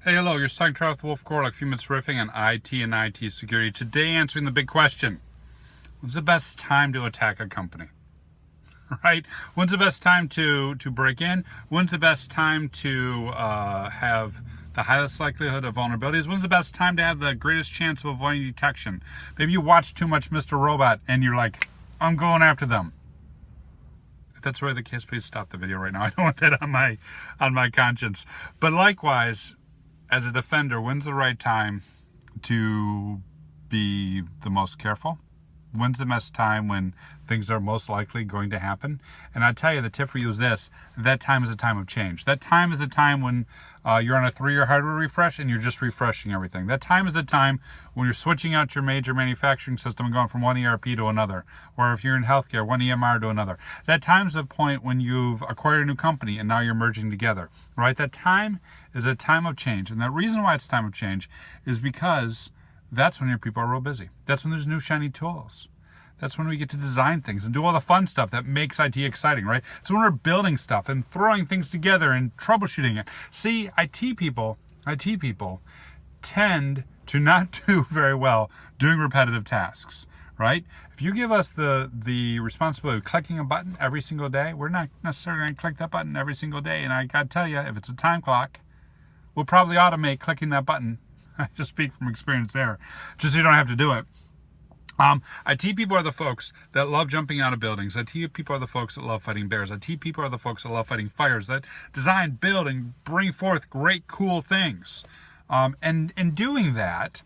Hey, hello, you're talking to with Wolf Core, like a few minutes riffing on IT and IT security. Today, answering the big question: when's the best time to attack a company? Right? When's the best time to break in? When's the best time to have the highest likelihood of vulnerabilities? When's the best time to have the greatest chance of avoiding detection? Maybe you watch too much Mr. Robot and you're like, I'm going after them. If that's really the case, please stop the video right now. I don't want that on my conscience. But likewise, as a defender, when's the right time to be the most careful? When's the best time when things are most likely going to happen? And I tell you, the tip for you is this: that time is a time of change. That time is the time when you're on a 3-year hardware refresh and you're just refreshing everything. That time is the time when you're switching out your major manufacturing system and going from one ERP to another. Or if you're in healthcare, one EMR to another. That time is the point when you've acquired a new company and now you're merging together, right? That time is a time of change. And the reason why it's time of change is because that's when your people are real busy. That's when there's new shiny tools. That's when we get to design things and do all the fun stuff that makes IT exciting, right? So when we're building stuff and throwing things together and troubleshooting it. See, IT people tend to not do very well doing repetitive tasks, right? If you give us the responsibility of clicking a button every single day, we're not necessarily going to click that button every single day. And I got to tell you, if it's a time clock, we'll probably automate clicking that button. I just speak from experience there, just so you don't have to do it. IT people are the folks that love jumping out of buildings. IT people are the folks that love fighting bears. IT people are the folks that love fighting fires, that design, build, and bring forth great, cool things. And in doing that,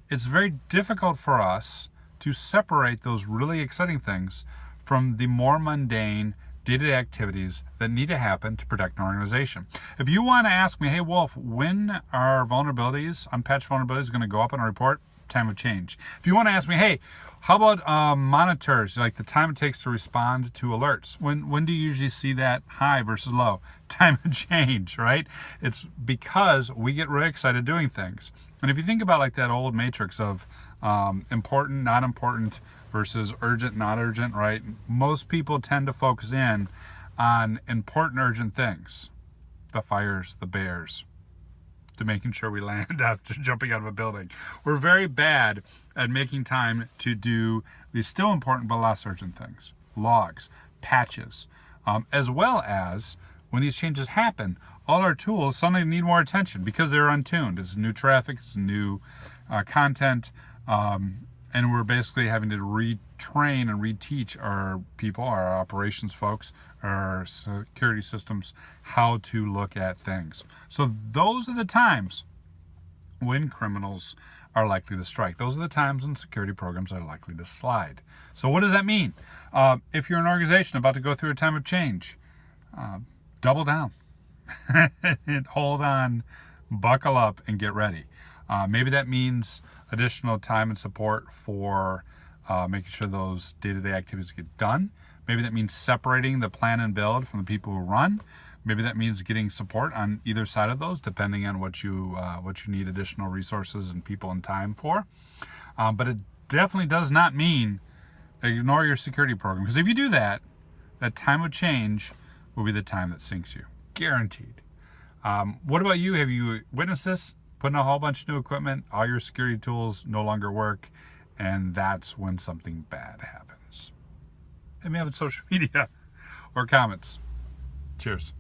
it's very difficult for us to separate those really exciting things from the more mundane day-to-day activities that need to happen to protect an organization. If you want to ask me, hey Wolf, when are vulnerabilities, unpatched vulnerabilities, going to go up on a report? Time of change. If you want to ask me, hey, how about monitors, like the time it takes to respond to alerts? When do you usually see that high versus low? Time of change, right? It's because we get really excited doing things. And if you think about like that old matrix of important, not important versus urgent, not urgent, right? Most people tend to focus in on important, urgent things. The fires, the bears, to making sure we land after jumping out of a building. We're very bad at making time to do these still important but less urgent things. Logs, patches, as well as when these changes happen, all our tools suddenly need more attention because they're untuned. It's new traffic, it's new content, and we're basically having to retrain and reteach our people, our operations folks, our security systems, how to look at things. So those are the times when criminals are likely to strike. Those are the times when security programs are likely to slide. So what does that mean? If you're an organization about to go through a time of change, double down. Hold on, buckle up, and get ready. Maybe that means additional time and support for making sure those day-to-day activities get done. Maybe that means separating the plan and build from the people who run. Maybe that means getting support on either side of those, depending on what you need additional resources and people and time for. But it definitely does not mean ignore your security program, because if you do that, that time of change will be the time that sinks you, guaranteed. What about you? Have you witnessed this? Putting a whole bunch of new equipment, all your security tools no longer work, and that's when something bad happens. Hit me up on social media or comments. Cheers.